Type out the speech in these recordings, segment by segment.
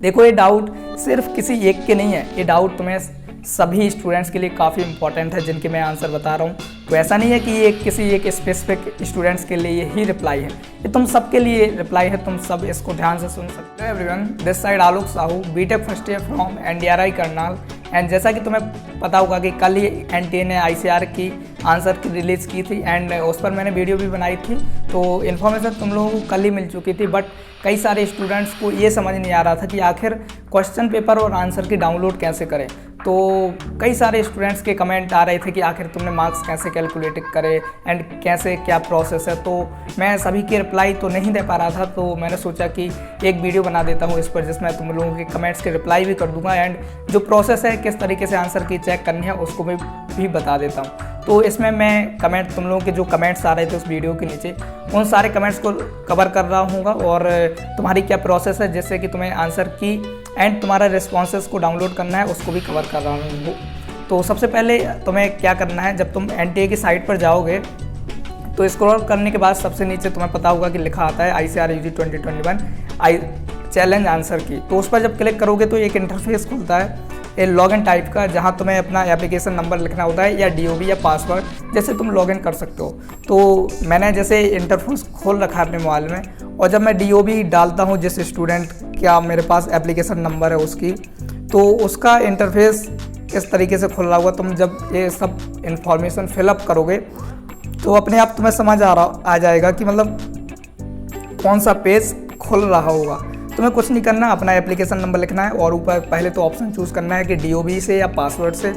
देखो ये डाउट सिर्फ किसी एक के नहीं है, ये डाउट तुम्हें सभी स्टूडेंट्स के लिए काफ़ी इंपॉर्टेंट है जिनके मैं आंसर बता रहा हूँ। तो ऐसा नहीं है कि ये किसी एक स्पेसिफिक स्टूडेंट्स के लिए ही रिप्लाई है, ये तुम सबके लिए रिप्लाई है, तुम सब इसको ध्यान से सुन सकते हो। Everyone, this side Alok Sahu, BTech first year from NDRI Karnal. And जैसा कि तुम्हें पता होगा कि कल ही NTA ने ICAR की आंसर की रिलीज़ की थी एंड उस पर मैंने वीडियो भी बनाई थी, तो इन्फॉर्मेशन तुम लोगों को कल ही मिल चुकी थी। बट कई सारे स्टूडेंट्स को ये समझ नहीं आ रहा था कि आखिर क्वेश्चन पेपर और आंसर की डाउनलोड कैसे करें। तो कई सारे स्टूडेंट्स के कमेंट आ रहे थे कि आखिर तुमने मार्क्स कैसे कैलकुलेट करे एंड कैसे क्या प्रोसेस है। तो मैं सभी की रिप्लाई तो नहीं दे पा रहा था, तो मैंने सोचा कि एक वीडियो बना देता हूँ इस पर, जिसमें तुम लोगों के कमेंट्स के रिप्लाई भी कर दूंगा एंड जो प्रोसेस है किस तरीके से आंसर की चेक करनी है उसको भी बता देता हूँ। तो इसमें मैं कमेंट, तुम लोगों के जो कमेंट्स आ रहे थे उस वीडियो के नीचे, उन सारे कमेंट्स को कवर कर रहा हूँ और तुम्हारी क्या प्रोसेस है जिससे कि तुम्हें आंसर की एंड तुम्हारा रिस्पॉन्सेस को डाउनलोड करना है उसको भी कवर कर रहा हूँ। तो सबसे पहले तुम्हें क्या करना है, जब तुम NTA की साइट पर जाओगे तो स्क्रॉल करने के बाद सबसे नीचे तुम्हें पता होगा कि लिखा आता है ICAR UG 2021 चैलेंज आंसर की। तो उस पर जब क्लिक करोगे तो एक इंटरफेस खुलता है ये लॉगिन टाइप का, जहां तुम्हें अपना एप्लीकेशन नंबर लिखना होता है या DOB या पासवर्ड, जैसे तुम लॉगिन कर सकते हो। तो मैंने जैसे इंटरफेस खोल रखा है अपने मोबाइल में, और जब मैं DOB डालता हूं जिस स्टूडेंट का मेरे पास एप्लीकेशन नंबर है उसकी, तो उसका इंटरफेस इस तरीके से खुल रहा होगा। तुम जब ये सब इंफॉर्मेशन फिलअप करोगे तो अपने आप तुम्हें समझ आ जाएगा कि मतलब कौन सा पेज खुल रहा होगा। तुम्हें कुछ नहीं करना, अपना एप्लीकेशन नंबर लिखना है और ऊपर पहले तो ऑप्शन चूज़ करना है कि DOB से या पासवर्ड से।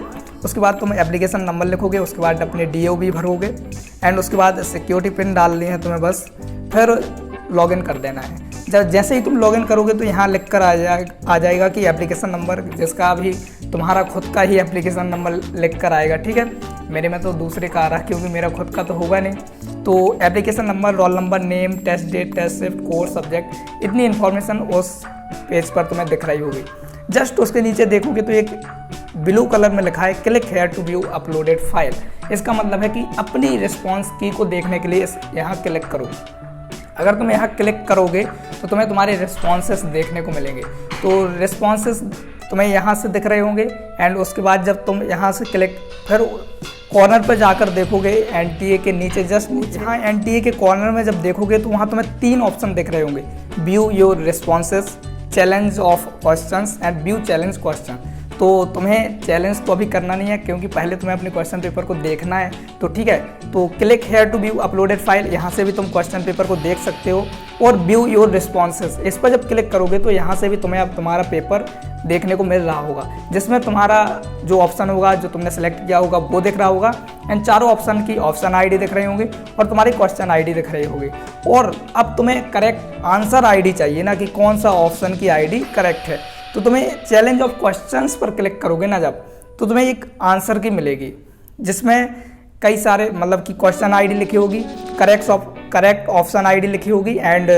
उसके बाद तुम एप्लीकेशन नंबर लिखोगे, उसके बाद अपने DOB भरोगे एंड उसके बाद सिक्योरिटी पिन डालनी है तुम्हें बस, फिर लॉगिन कर देना है। जैसे ही तुम लॉगिन करोगे तो यहाँ लिख कर आ जाएगा कि एप्लीकेशन नंबर, जिसका भी तुम्हारा खुद का ही एप्लीकेशन नंबर लिख कर आएगा। ठीक है, मेरे में तो दूसरे का आ रहा है क्योंकि मेरा खुद का तो होगा नहीं। तो application number, roll number, name, test date, test shift, course, subject, इतनी इन्फॉर्मेशन उस पेज पर तुम्हें दिख रही होगी। जस्ट उसके नीचे देखोगे तो एक ब्लू कलर में लिखा है click here to view uploaded file. इसका मतलब है कि अपनी रिस्पॉन्स की को देखने के लिए यहाँ क्लिक करो। अगर तुम यहाँ क्लिक करोगे तो तुम्हें तुम्हारे रिस्पॉन्सेस देखने को मिलेंगे। तो रिस्पॉन्सेस तुम्हें यहाँ से दिख रहे होंगे एंड उसके बाद जब तुम यहाँ से क्लिक, फिर कॉर्नर पर जाकर देखोगे NTA के नीचे, जस्ट नीचे यहाँ NTA के कॉर्नर में जब देखोगे तो वहाँ तुम्हें 3 ऑप्शन दिख रहे होंगे, view your responses, challenge of questions and view challenge question. तो तुम्हें चैलेंज तो अभी करना नहीं है क्योंकि पहले तुम्हें अपने क्वेश्चन पेपर को देखना है। तो ठीक है, तो click here to view uploaded file, यहाँ से भी तुम क्वेश्चन पेपर को देख सकते हो। और व्यू योर रिस्पॉन्सेस, इस पर जब क्लिक करोगे तो यहाँ से भी तुम्हें अब तुम्हारा पेपर देखने को मिल रहा होगा, जिसमें तुम्हारा जो ऑप्शन होगा, जो तुमने सेलेक्ट किया होगा वो दिख रहा होगा एंड चारों ऑप्शन की ऑप्शन ID दिख रही होंगी और तुम्हारी क्वेश्चन ID दिख रही होगी। और अब तुम्हें करेक्ट आंसर ID चाहिए ना, कि कौन सा ऑप्शन की ID करेक्ट है। तो तुम्हें चैलेंज ऑफ क्वेश्चंस पर क्लिक करोगे ना जब, तो तुम्हें एक आंसर की मिलेगी जिसमें कई सारे, मतलब कि क्वेश्चन ID लिखी होगी, करेक्ट ऑप्शन ID लिखी होगी एंड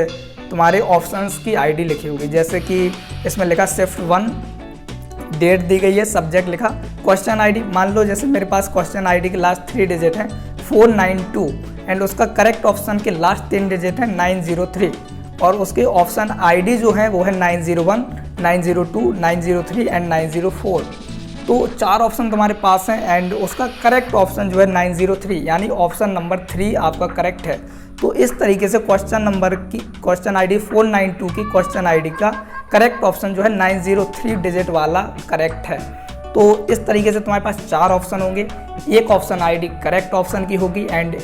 तुम्हारे ऑप्शंस की ID लिखी होगी। जैसे कि इसमें लिखा शिफ्ट 1, डेट दी गई है, सब्जेक्ट लिखा, क्वेश्चन ID, मान लो जैसे मेरे पास क्वेश्चन ID के लास्ट 3 डिजिट है 492 एंड उसका करेक्ट ऑप्शन के लास्ट 3 डिजिट है 903 और उसके ऑप्शन ID जो है वो है 901, 902, 903 एंड 904। तो 4 ऑप्शन तुम्हारे पास हैं एंड उसका करेक्ट ऑप्शन जो है 903, यानी ऑप्शन नंबर 3 आपका करेक्ट है। तो इस तरीके से क्वेश्चन ID 492 की क्वेश्चन ID का करेक्ट ऑप्शन जो है 903 डिजिट वाला करेक्ट है। तो इस तरीके से तुम्हारे पास 4 ऑप्शन होंगे, एक ऑप्शन ID करेक्ट ऑप्शन की होगी एंड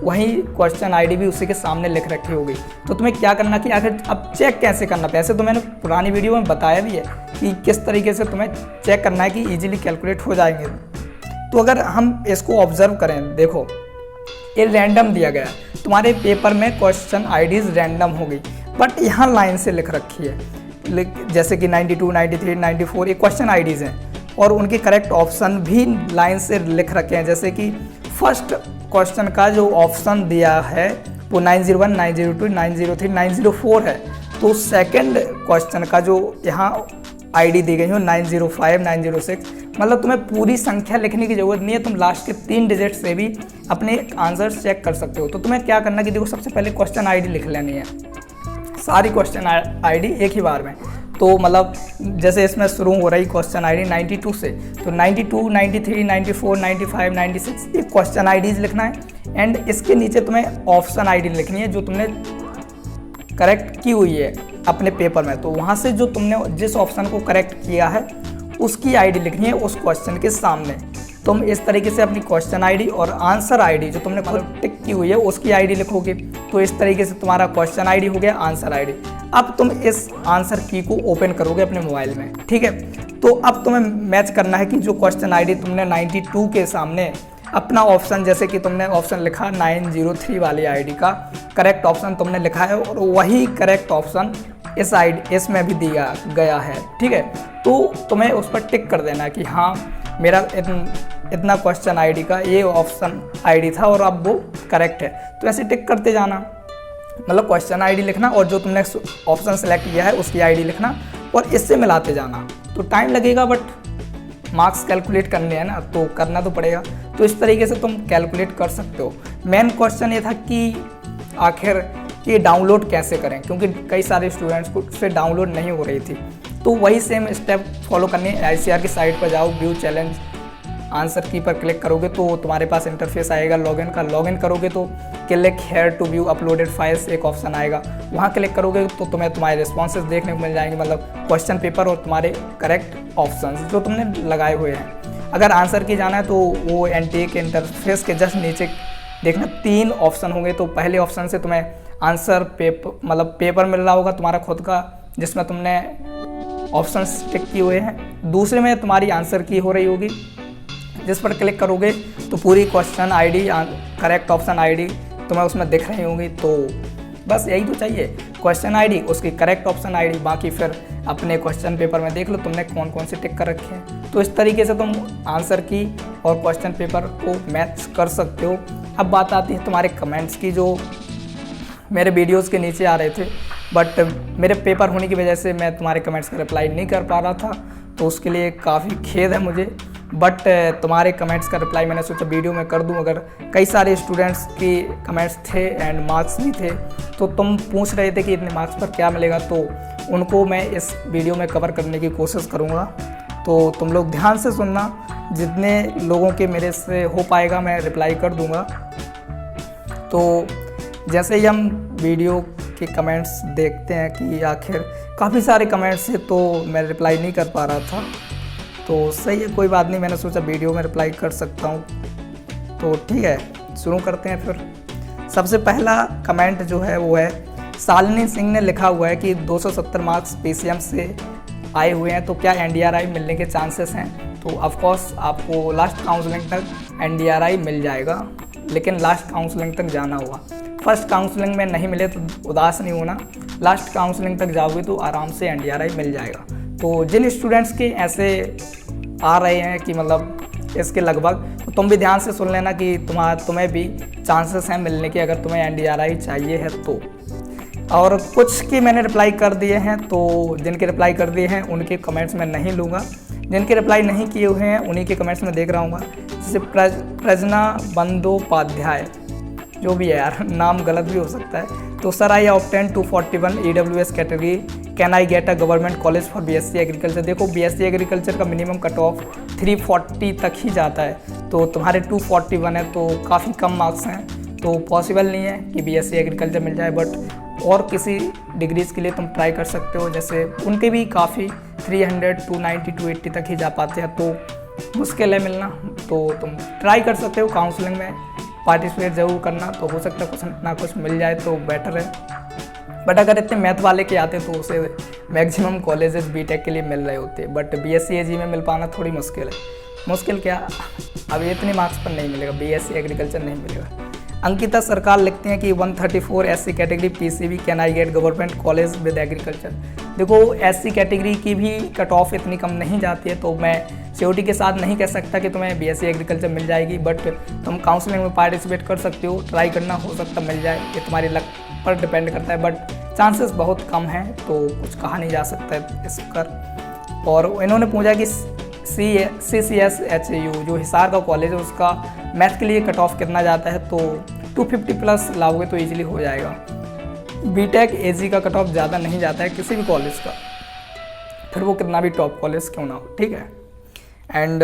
वहीं क्वेश्चन ID भी उसी के सामने लिख रखी होगी। तो तुम्हें क्या करना कि आखिर अब चेक कैसे करना, वैसे तो मैंने पुरानी वीडियो में बताया भी है कि किस तरीके से तुम्हें चेक करना है कि इजीली कैलकुलेट हो जाएंगे। तो अगर हम इसको ऑब्जर्व करें, देखो ये रैंडम दिया गया है, तुम्हारे पेपर में क्वेश्चन IDs रैंडम होगी, बट यहाँ लाइन से लिख रखी है, जैसे कि 92, 93, 94 ये क्वेश्चन IDs हैं और उनके करेक्ट ऑप्शन भी लाइन से लिख रखे हैं। जैसे कि फर्स्ट क्वेश्चन का जो ऑप्शन दिया है वो 901, 902, 903, 904 है। तो सेकंड क्वेश्चन का जो यहाँ ID दी गई हो 905, 906, मतलब तुम्हें पूरी संख्या लिखने की जरूरत नहीं है, तुम लास्ट के 3 डिजिट से भी अपने आंसर चेक कर सकते हो। तो तुम्हें क्या करना कि देखो सबसे पहले क्वेश्चन ID लिख लेनी है, सारी क्वेश्चन ID एक ही बार में। तो मतलब जैसे इसमें शुरू हो रही क्वेश्चन आईडी 92 से, तो 92, 93, 94, 95, 96 ये क्वेश्चन आईडीज लिखना है। एंड इसके नीचे तुम्हें ऑप्शन आईडी लिखनी है जो तुमने करेक्ट की हुई है अपने पेपर में। तो वहाँ से जो तुमने जिस ऑप्शन को करेक्ट किया है उसकी आईडी लिखनी है उस क्वेश्चन के सामने। तुम इस तरीके से अपनी क्वेश्चन आईडी और आंसर आईडी जो तुमने खुद टिक की हुई है उसकी आईडी लिखोगे। तो इस तरीके से तुम्हारा क्वेश्चन आईडी हो गया, आंसर आईडी। अब तुम इस आंसर की को ओपन करोगे अपने मोबाइल में, ठीक है। तो अब तुम्हें मैच करना है कि जो क्वेश्चन आईडी तुमने 92 के सामने अपना ऑप्शन, जैसे कि तुमने ऑप्शन लिखा 903 वाली आईडी का करेक्ट ऑप्शन तुमने लिखा है और वही करेक्ट ऑप्शन इस आईडी इसमें भी दिया गया है, ठीक है। तो तुम्हें उस पर टिक कर देना कि हाँ मेरा इतना क्वेश्चन आईडी का ये ऑप्शन आईडी था और अब वो करेक्ट है। तो ऐसे टिक करते जाना, मतलब क्वेश्चन आईडी लिखना और जो तुमने ऑप्शन सेलेक्ट किया है उसकी आईडी लिखना और इससे मिलाते जाना। तो टाइम लगेगा बट मार्क्स कैलकुलेट करने हैं ना, तो करना तो पड़ेगा। तो इस तरीके से तुम कैलकुलेट कर सकते हो। मेन क्वेश्चन ये था कि आखिर ये डाउनलोड कैसे करें, क्योंकि कई सारे स्टूडेंट्स को से डाउनलोड नहीं हो रही थी। तो वही सेम स्टेप फॉलो करनी है। ICAR की साइट पर जाओ, व्यू चैलेंज आंसर की पर क्लिक करोगे तो तुम्हारे पास इंटरफेस आएगा लॉगिन का। लॉगिन करोगे तो click here to view uploaded files एक ऑप्शन आएगा, वहाँ क्लिक करोगे तो तुम्हें तुम्हारे रिस्पॉन्सेज देखने को मिल जाएंगे, मतलब क्वेश्चन पेपर और तुम्हारे करेक्ट ऑप्शंस जो तुमने लगाए हुए हैं। अगर आंसर की जाना है तो वो NTA के इंटरफेस के जस्ट नीचे देखना 3 ऑप्शन होंगे। तो पहले ऑप्शन से तुम्हें आंसर पेपर मिल रहा होगा तुम्हारा खुद का, जिसमें तुमने ऑप्शंस टिक किए हुए हैं। दूसरे में तुम्हारी आंसर की हो रही होगी, जिस पर क्लिक करोगे तो पूरी question ID correct option ID तुम्हें उसमें दिख रही होगी। तो बस यही तो चाहिए, क्वेश्चन आईडी उसकी करेक्ट ऑप्शन आईडी, बाकी फिर अपने क्वेश्चन पेपर में देख लो तुमने कौन कौन से टिक कर रखे हैं। तो इस तरीके से तुम आंसर की और क्वेश्चन पेपर को मैच कर सकते हो। अब बात आती है तुम्हारे कमेंट्स की, जो मेरे वीडियोस के नीचे आ रहे थे, बट मेरे पेपर होने की वजह से मैं तुम्हारे कमेंट्स का रिप्लाई नहीं कर पा रहा था, तो उसके लिए काफ़ी खेद है मुझे। बट तुम्हारे कमेंट्स का रिप्लाई मैंने सोचा वीडियो में कर दूं। अगर कई सारे स्टूडेंट्स की कमेंट्स थे एंड मार्क्स भी थे, तो तुम पूछ रहे थे कि इतने मार्क्स पर क्या मिलेगा, तो उनको मैं इस वीडियो में कवर करने की कोशिश करूँगा। तो तुम लोग ध्यान से सुनना, जितने लोगों के मेरे से हो पाएगा मैं रिप्लाई कर दूँगा। तो जैसे ही हम वीडियो के कमेंट्स देखते हैं कि आखिर काफ़ी सारे कमेंट्स थे तो मैं रिप्लाई नहीं कर पा रहा था, तो सही है, कोई बात नहीं, मैंने सोचा वीडियो में रिप्लाई कर सकता हूँ। तो ठीक है, शुरू करते हैं फिर। सबसे पहला कमेंट जो है वो है शालिनी सिंह ने लिखा हुआ है कि 270 मार्क्स PCM से आए हुए हैं, तो क्या NDRI मिलने के चांसेस हैं? तो ऑफकोर्स आपको लास्ट काउंसलिंग तक NDRI मिल जाएगा, लेकिन लास्ट काउंसलिंग तक जाना होगा। फर्स्ट काउंसलिंग में नहीं मिले तो उदास नहीं होना, लास्ट काउंसलिंग तक जाओगे तो आराम से NDRI मिल जाएगा। तो जिन स्टूडेंट्स के ऐसे आ रहे हैं कि मतलब इसके लगभग, तो तुम भी ध्यान से सुन लेना कि तुम्हें भी चांसेस हैं मिलने के, अगर तुम्हें NDRI चाहिए है तो। और कुछ के मैंने रिप्लाई कर दिए हैं, तो जिनके रिप्लाई कर दिए हैं उनके कमेंट्स में नहीं लूँगा, जिनके रिप्लाई नहीं किए हुए हैं उन्हीं के कमेंट्स में देख रहा हूँ। जैसे प्रजना बंदोपाध्याय, जो भी है यार, नाम गलत भी हो सकता है। तो sir I obtain 241 EWS category, can I get a government college for BSc agriculture. देखो BSc एग्रीकल्चर का मिनिमम कट ऑफ 340 तक ही जाता है, तो तुम्हारे 241 है, तो काफ़ी कम मार्क्स हैं, तो पॉसिबल नहीं है कि BSc एग्रीकल्चर मिल जाए। बट और किसी डिग्रीज़ के लिए तुम ट्राई कर सकते हो, जैसे उनके भी काफ़ी 300, 290, 280 तक ही जा पाते हैं, तो मुश्किल है मिलना। तो तुम ट्राई कर सकते हो, काउंसलिंग में पार्टिसिपेट ज़रूर करना, तो हो सकता है कुछ ना कुछ मिल जाए तो बेटर है। बट अगर इतने मैथ वाले के आते तो उसे मैक्सिमम कॉलेजेस BTech के लिए मिल रहे होते, बट BSc AG में मिल पाना थोड़ी मुश्किल है। मुश्किल क्या, अब इतने मार्क्स पर नहीं मिलेगा, BSc एग्रीकल्चर नहीं मिलेगा। अंकिता सरकार लिखते हैं कि 134 SC category PCB, can I get government college with agriculture. देखो SC कैटेगरी की भी कट ऑफ इतनी कम नहीं जाती है, तो मैं सिक्योरिटी के साथ नहीं कह सकता कि तुम्हें BSc एग्रीकल्चर मिल जाएगी, बट तुम काउंसलिंग में पार्टिसिपेट कर सकते हो, ट्राई करना, हो सकता मिल जाए, ये तुम्हारी लक पर डिपेंड करता है, बट चांसेस बहुत कम हैं, तो कुछ कहा नहीं जा सकता है इस पर। और इन्होंने पूछा कि CCSHU जो हिसार का कॉलेज है उसका मैथ के लिए कट ऑफ कितना जाता है, तो 250 प्लस लाओगे तो ईजिली हो जाएगा। BTech AG का कट ऑफ ज़्यादा नहीं जाता है किसी भी कॉलेज का, फिर वो कितना भी टॉप कॉलेज क्यों ना हो, ठीक है। एंड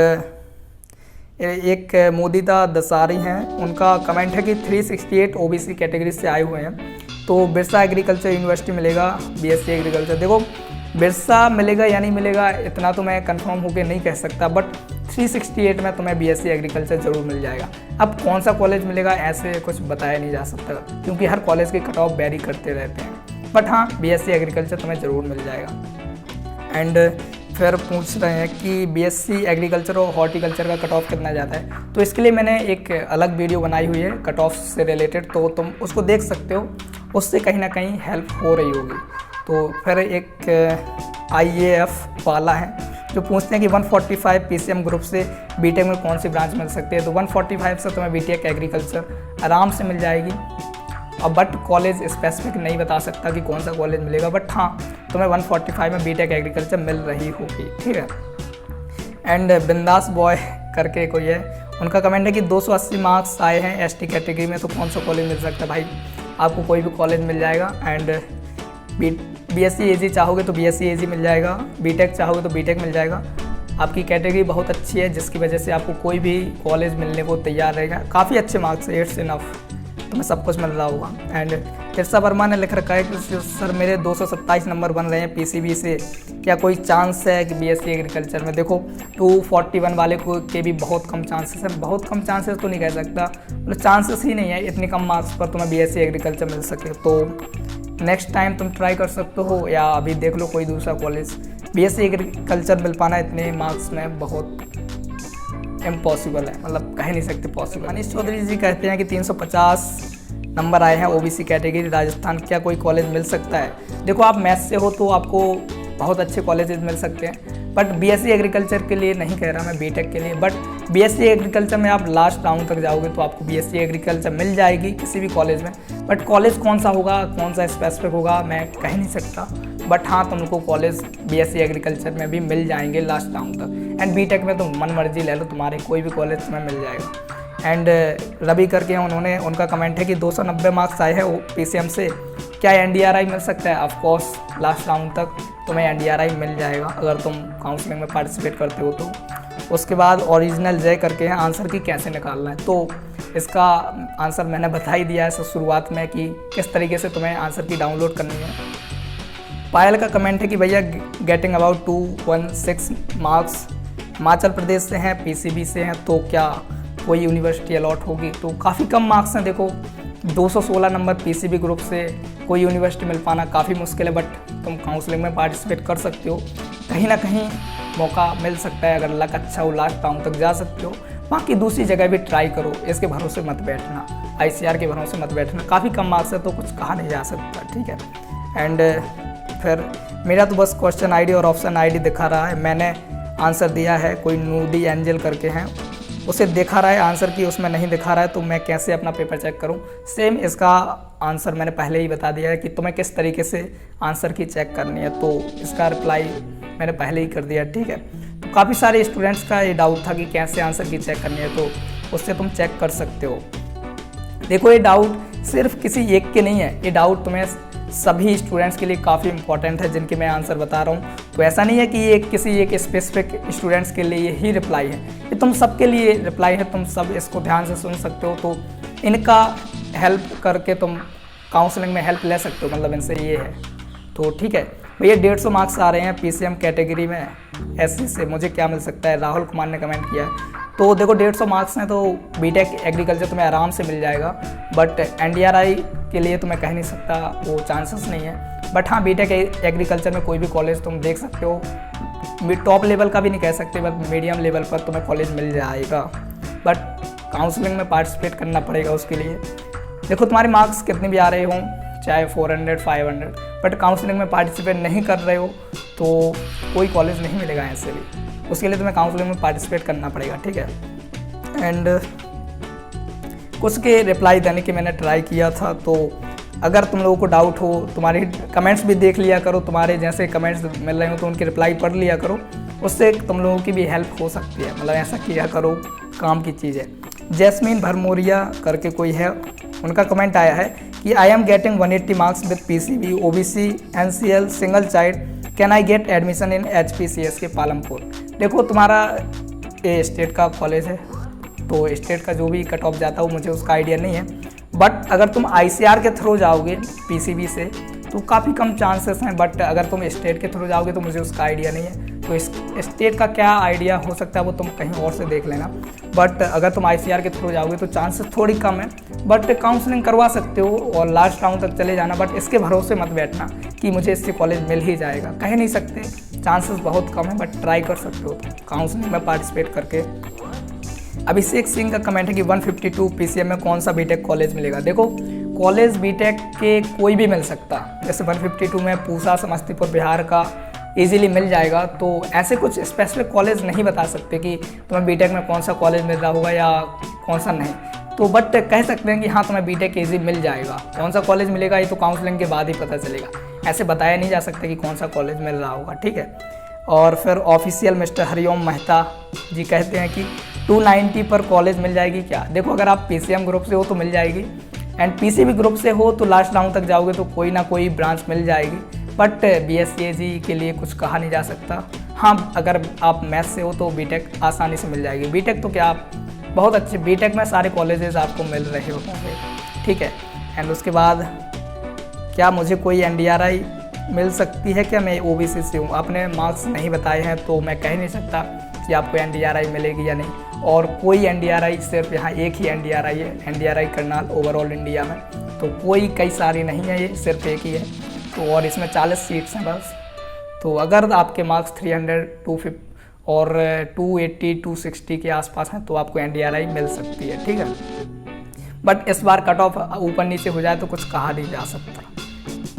एक मोदिता दसारी हैं, उनका कमेंट है कि 368 ओबीसी कैटेगरी से आए हुए हैं, तो बिरसा एग्रीकल्चर यूनिवर्सिटी मिलेगा बीएससी एग्रीकल्चर। देखो बिरसा मिलेगा या नहीं मिलेगा इतना तो मैं कंफर्म होकर नहीं कह सकता, बट 368 में तुम्हें बीएससी एग्रीकल्चर ज़रूर मिल जाएगा। अब कौन सा कॉलेज मिलेगा ऐसे कुछ बताया नहीं जा सकता, क्योंकि हर कॉलेज के कट ऑफ वेरी करते रहते हैं, बट हाँ बीएससी एग्रीकल्चर तुम्हें ज़रूर मिल जाएगा। एंड फिर पूछ रहे हैं कि बीएससी एग्रीकल्चर और हॉर्टिकल्चर का कट ऑफ कितना जाता है, तो इसके लिए मैंने एक अलग वीडियो बनाई हुई है कट ऑफ से रिलेटेड, तो तुम उसको देख सकते हो, उससे कहीं ना कहीं हेल्प हो रही होगी। तो फिर एक IAF वाला है जो पूछते हैं कि 145 PCM ग्रुप से बीटेक में कौन सी ब्रांच मिल सकती है, तो 145 से तुम्हें बीटेक एग्रीकल्चर आराम से मिल जाएगी। अब बट कॉलेज स्पेसिफिक नहीं बता सकता कि कौन सा कॉलेज मिलेगा, बट हाँ तुम्हें 145 में बीटेक एग्रीकल्चर मिल रही होगी, ठीक है। एंड बिंदास बॉय करके कोई है, उनका कमेंट है कि 280 मार्क्स आए हैं ST कैटेगरी में, तो कौन सा कॉलेज मिल सकता है। भाई आपको कोई भी कॉलेज मिल जाएगा। एंड BSc AG चाहोगे तो BSc AG मिल जाएगा, बीटेक चाहोगे तो बीटेक मिल जाएगा। आपकी कैटेगरी बहुत अच्छी है जिसकी वजह से आपको कोई भी कॉलेज मिलने को तैयार रहेगा। काफ़ी अच्छे मार्क्स है, 8 इनफ, तुम्हें सब कुछ मिल रहा होगा। एंड तिरसा वर्मा ने लिख रखा है कि सर मेरे 227 नंबर बन रहे हैं PCB से, क्या कोई चांस है कि BSc एग्रीकल्चर में। देखो 241 वाले को के भी बहुत कम चांसेस है, बहुत कम चांसेस तो नहीं कह सकता, मतलब चांसेस ही नहीं है इतनी कम मार्क्स पर तुम्हें BSc एग्रीकल्चर मिल सके। तो नेक्स्ट टाइम तुम ट्राई कर सकते हो या अभी देख लो कोई दूसरा कॉलेज। BSc एग्रीकल्चर मिल पाना इतने मार्क्स में बहुत इम्पॉसिबल है, मतलब कह नहीं सकते पॉसिबल। मनीष चौधरी जी कहते हैं कि 350 नंबर आए हैं OBC कैटेगरी राजस्थान, क्या कोई कॉलेज मिल सकता है। देखो आप मैथ्स से हो तो आपको बहुत अच्छे कॉलेजेस मिल सकते हैं, बट BSc एग्रीकल्चर के लिए नहीं कह रहा मैं, बीटेक के लिए। बट BSc एग्रीकल्चर में आप लास्ट राउंड तक जाओगे तो आपको BSc एग्रीकल्चर मिल जाएगी किसी भी कॉलेज में, बट कॉलेज कौन सा होगा, कौन सा स्पेसिफिक होगा मैं कह नहीं सकता, बट हाँ तुमको कॉलेज BSc एग्रीकल्चर में भी मिल जाएंगे लास्ट राउंड तक। एंड बीटेक में तुम मन मर्जी ले लो, तुम्हारे कोई भी कॉलेज तुम्हें मिल जाएगा। एंड रवि करके हैं, उनका कमेंट है कि 290 मार्क्स आए हैं PCM से, क्या NDRI मिल सकता है। ऑफकोर्स लास्ट राउंड तक तुम्हें NDRI मिल जाएगा अगर तुम काउंसलिंग में पार्टिसिपेट करते हो तो। उसके बाद ओरिजिनल जय करके हैं, आंसर की कैसे निकालना है, तो इसका आंसर मैंने बता ही दिया है शुरुआत में कि किस तरीके से तुम्हें आंसर की डाउनलोड करनी है। पायल का कमेंट है कि भैया getting about 216 marks, Himachal Pradesh से हैं, PCB से हैं, तो क्या कोई यूनिवर्सिटी अलॉट होगी। तो काफ़ी कम मार्क्स हैं, देखो 216 नंबर PCB ग्रुप से कोई यूनिवर्सिटी मिल पाना काफ़ी मुश्किल है, बट तुम काउंसलिंग में पार्टिसिपेट कर सकते हो, कहीं ना कहीं मौका मिल सकता है, अगर लक अच्छा हो लास्ट राउंड तक जा सकते हो। बाकी दूसरी जगह भी ट्राई करो, इसके भरोसे मत बैठना, ICR के भरोसे मत बैठना, काफ़ी कम मार्क्स है तो कुछ कहा नहीं जा सकता, ठीक है। एंड फिर मेरा तो बस क्वेश्चन ID और ऑप्शन ID दिखा रहा है, मैंने आंसर दिया है, कोई नूडी एंजल करके हैं उसे दिखा रहा है आंसर की, उसमें नहीं दिखा रहा है, तो मैं कैसे अपना पेपर चेक करूं। सेम इसका आंसर मैंने पहले ही बता दिया है कि तुम्हें किस तरीके से आंसर की चेक करनी है, तो इसका रिप्लाई मैंने पहले ही कर दिया, ठीक है। तो काफ़ी सारे स्टूडेंट्स का ये डाउट था कि कैसे आंसर की चेक करनी है, तो उससे तुम चेक कर सकते हो। देखो ये डाउट सिर्फ किसी एक के नहीं है, ये डाउट तुम्हें सभी स्टूडेंट्स के लिए काफ़ी इंपॉर्टेंट है जिनके मैं आंसर बता रहा हूँ। तो ऐसा नहीं है कि ये किसी एक स्पेसिफिक स्टूडेंट्स के लिए ही रिप्लाई है, ये तुम सबके लिए रिप्लाई है, तुम सब इसको ध्यान से सुन सकते हो, तो इनका हेल्प करके तुम काउंसलिंग में हेल्प ले सकते हो, मतलब इनसे ये है। तो ठीक है भैया 150 मार्क्स आ रहे हैं PCM कैटेगरी में SC से, मुझे क्या मिल सकता है, राहुल कुमार ने कमेंट किया है। तो देखो 150 मार्क्स हैं तो बीटेक एग्रीकल्चर तुम्हें आराम से मिल जाएगा, बट NDRI के लिए तो मैं कह नहीं सकता, वो चांसेस नहीं है। बट हाँ बीटेक एग्रीकल्चर में कोई भी कॉलेज तुम देख सकते हो, टॉप लेवल का भी नहीं कह सकते, बट मीडियम लेवल पर तुम्हें कॉलेज मिल जाएगा, बट काउंसलिंग में पार्टिसिपेट करना पड़ेगा उसके लिए। देखो तुम्हारे मार्क्स कितने भी आ रहे हों, चाहे 400 500, बट काउंसलिंग में पार्टिसिपेट नहीं कर रहे हो तो कोई कॉलेज नहीं मिलेगा ऐसे भी, उसके लिए तुम्हें काउंसलिंग में पार्टिसिपेट करना पड़ेगा, ठीक है। एंड कुछ के रिप्लाई देने की मैंने ट्राई किया था, तो अगर तुम लोगों को डाउट हो, तुम्हारे कमेंट्स भी देख लिया करो, तुम्हारे जैसे कमेंट्स मिल रहे हो तो उनके रिप्लाई पढ़ लिया करो, उससे तुम लोगों की भी हेल्प हो सकती है, मतलब ऐसा किया करो, काम की चीज़ है। जैस्मीन भरमोरिया करके कोई है, उनका कमेंट आया है कि I am getting 180 marks with PCB OBC NCL single child can I get admission in HPCS के पालमपुर। देखो तुम्हारा ये स्टेट का कॉलेज है, तो स्टेट का जो भी कट ऑफ जाता है वो मुझे उसका आइडिया नहीं है, बट अगर तुम ICR के थ्रू जाओगे PCB से तो काफ़ी कम चांसेस हैं, बट अगर तुम स्टेट के थ्रू जाओगे तो मुझे उसका आइडिया नहीं है। तो इस स्टेट का क्या आइडिया हो सकता है वो तुम कहीं और से देख लेना, बट अगर तुम ICR के थ्रू जाओगे तो चांसेस थोड़ी कम है, बट काउंसलिंग करवा सकते हो और लास्ट राउंड तक चले जाना। बट इसके भरोसे मत बैठना कि मुझे इससे कॉलेज मिल ही जाएगा, कह नहीं सकते, चांसेस बहुत कम है, बट ट्राई कर सकते हो काउंसलिंग में पार्टिसिपेट करके। अभिषेक सिंह का कमेंट है कि 152 PCM में कौन सा बीटेक कॉलेज मिलेगा। देखो कॉलेज बीटेक के कोई भी मिल सकता, जैसे 152 में पूसा समस्तीपुर बिहार का इजीली मिल जाएगा, तो ऐसे कुछ स्पेसिफिक कॉलेज नहीं बता सकते कि तुम्हें बीटेक में कौन सा कॉलेज मिल रहा होगा या कौन सा नहीं, तो बट कह सकते हैं कि हाँ तुम्हें बीटेक ईजी मिल जाएगा। कौन सा कॉलेज मिलेगा ये तो काउंसलिंग के बाद ही पता चलेगा, ऐसे बताया नहीं जा सकता कि कौन सा कॉलेज मिल रहा होगा, ठीक है। और फिर ऑफिशियल मिस्टर हरिओम मेहता जी कहते हैं कि 290 पर कॉलेज मिल जाएगी क्या। देखो अगर आप PCM ग्रुप से हो तो मिल जाएगी, एंड PCB ग्रुप से हो तो लास्ट राउंड तक जाओगे तो कोई ना कोई ब्रांच मिल जाएगी, बट BSCAG के लिए कुछ कहा नहीं जा सकता। हाँ अगर आप मैथ्स से हो तो बीटेक आसानी से मिल जाएगी। बीटेक तो क्या आप बहुत अच्छे, बीटेक में सारे कॉलेजेस आपको मिल रहे होंगे, ठीक है। एंड उसके बाद क्या मुझे कोई NDRI मिल सकती है क्या, मैं OBC से हूँ। आपने मार्क्स नहीं बताए हैं तो मैं कह नहीं सकता कि आपको NDRI मिलेगी या नहीं, और कोई NDRI सिर्फ यहाँ एक ही NDRI है, NDRI करनाल ओवरऑल इंडिया में, तो कोई कई सारी नहीं है, ये सिर्फ एक ही है। तो और इसमें 40 सीट्स हैं बस, तो अगर आपके मार्क्स 300, 250 और 280, 260 के आसपास हैं तो आपको NDRI मिल सकती है, ठीक है। बट इस बार कट ऑफ ऊपर नीचे हो जाए तो कुछ कहा नहीं जा सकता।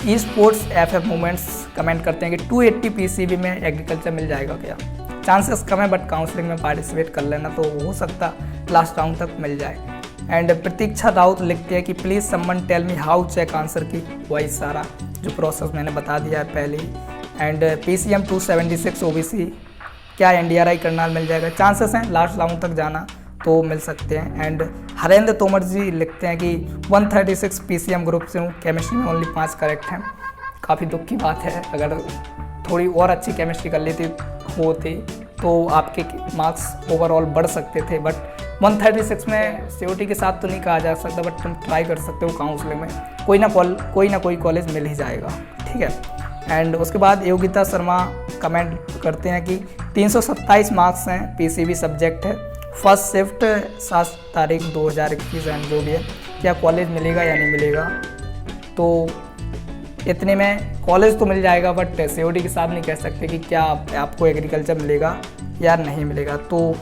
E sports FF movements comment करते हैं कि 280 PCB में एग्रीकल्चर मिल जाएगा क्या। चांसेस कम है, बट काउंसलिंग में पार्टिसिपेट कर लेना तो हो सकता लास्ट राउंड तक मिल जाए। एंड प्रतीक्षा राउत लिखते हैं कि please someone tell me how check answer key, वही सारा जो प्रोसेस मैंने बता दिया है पहले ही। एंड PCM 276 OBC क्या NDRI करनाल मिल जाएगा। चांसेस हैं लास्ट राउंड तक जाना तो मिल सकते हैं। एंड हरेंद्र तोमर जी लिखते हैं कि 136 PCM ग्रुप से हूँ, केमिस्ट्री में ओनली 5 करेक्ट हैं। काफ़ी दुख की बात है, अगर थोड़ी और अच्छी केमिस्ट्री कर लेती होती तो आपके मार्क्स ओवरऑल बढ़ सकते थे, बट 136 में COT के साथ तो नहीं कहा जा सकता, बट तुम ट्राई कर सकते हो काउंसलिंग में, कोई ना कोई कॉलेज मिल ही जाएगा, ठीक है। एंड उसके बाद योगिता शर्मा कमेंट करते हैं कि 327 मार्क्स हैं, PCB सब्जेक्ट है, फर्स्ट शिफ्ट 7 तारीख 2021 एंड जो भी है, क्या कॉलेज मिलेगा या नहीं मिलेगा। तो इतने में कॉलेज तो मिल जाएगा, बट COT के साथ नहीं कह सकते कि क्या आपको एग्रीकल्चर मिलेगा या नहीं मिलेगा। तो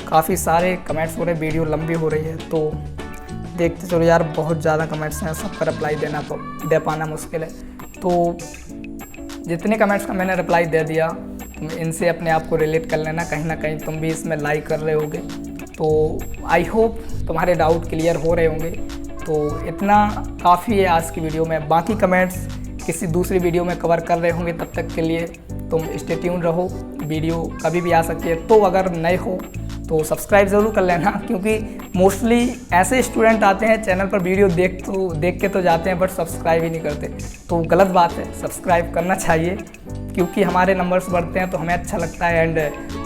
काफ़ी सारे कमेंट्स हो रहे, वीडियो लंबी हो रही है तो देखते चलो यार, बहुत ज़्यादा कमेंट्स हैं, सबका रिप्लाई दे पाना मुश्किल है। तो जितने कमेंट्स का मैंने रिप्लाई दे दिया, तुम इनसे अपने आप को रिलेट कर लेना, कहीं ना कहीं तुम भी इसमें लाइक कर रहे होगे, तो आई होप तुम्हारे डाउट क्लियर हो रहे होंगे। तो इतना काफ़ी है आज की वीडियो में, बाकी कमेंट्स किसी दूसरी वीडियो में कवर कर रहे होंगे, तब तक के लिए तुम स्टे ट्यून रहो, वीडियो कभी भी आ सकती है। तो अगर नए हो तो सब्सक्राइब ज़रूर कर लेना, क्योंकि मोस्टली ऐसे स्टूडेंट आते हैं चैनल पर वीडियो देख के तो जाते हैं, बट सब्सक्राइब ही नहीं करते, तो गलत बात है, सब्सक्राइब करना चाहिए, क्योंकि हमारे नंबर्स बढ़ते हैं तो हमें अच्छा लगता है, एंड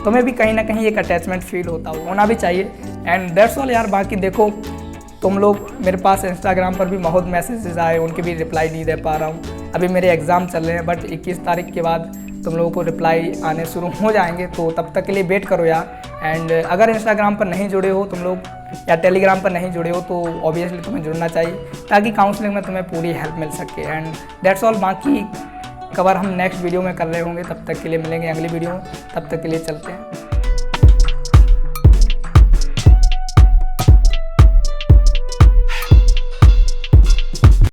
तुम्हें भी कहीं ना कहीं एक अटैचमेंट फील होना भी चाहिए। एंड दैट्स ऑल यार, बाकी देखो तुम लोग, मेरे पास इंस्टाग्राम पर भी बहुत मैसेजेस आए, उनके भी रिप्लाई नहीं दे पा रहा हूँ, अभी मेरे एग्ज़ाम चल रहे हैं, बट 21 तारीख के बाद तुम लोगों को रिप्लाई आने शुरू हो जाएंगे, तो तब तक के लिए वेट करो यार। एंड अगर इंस्टाग्राम पर नहीं जुड़े हो तुम लोग या टेलीग्राम पर नहीं जुड़े हो तो ऑब्वियसली तुम्हें जुड़ना चाहिए, ताकि काउंसलिंग में तुम्हें पूरी हेल्प मिल सके। एंड दैट्स ऑल, बाकी कवर हम नेक्स्ट वीडियो में कर रहे होंगे, तब तक के लिए मिलेंगे अगली वीडियो में, तब तक के लिए चलते हैं।